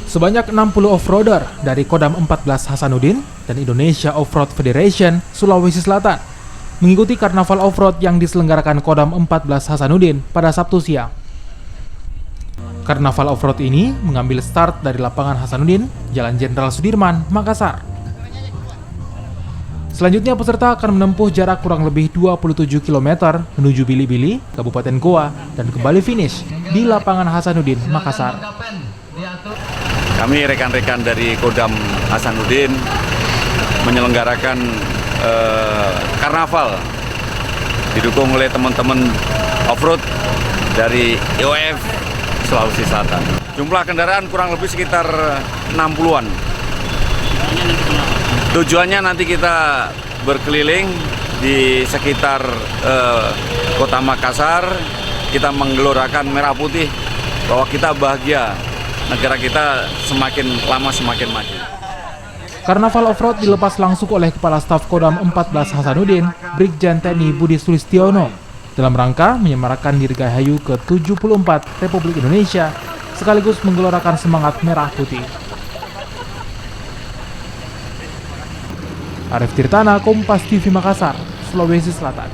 Sebanyak 60 off-roader dari Kodam 14 Hasanuddin dan Indonesia Off-Road Federation Sulawesi Selatan mengikuti karnaval off-road yang diselenggarakan Kodam 14 Hasanuddin pada Sabtu siang. Karnaval off-road ini mengambil start dari lapangan Hasanuddin, Jalan Jenderal Sudirman, Makassar. Selanjutnya peserta akan menempuh jarak kurang lebih 27 km menuju Bili-Bili, Kabupaten Goa, dan kembali finish di lapangan Hasanuddin, Makassar. Kami rekan-rekan dari Kodam Hasanuddin menyelenggarakan karnaval didukung oleh teman-teman off-road dari IOF Sulawesi Selatan. Jumlah kendaraan kurang lebih sekitar 60-an. Tujuannya nanti kita berkeliling di sekitar Kota Makassar, kita menggelorakan merah putih bahwa kita bahagia. Negara kita semakin lama semakin maju. Karnaval off-road dilepas langsung oleh Kepala Staf Kodam 14 Hasanuddin, Brigjen TNI Budi Sulistiono, dalam rangka menyemarakan Dirgahayu ke-74 Republik Indonesia, sekaligus menggelorakan semangat merah putih. Arif Tirtana, Kompas TV Makassar, Sulawesi Selatan.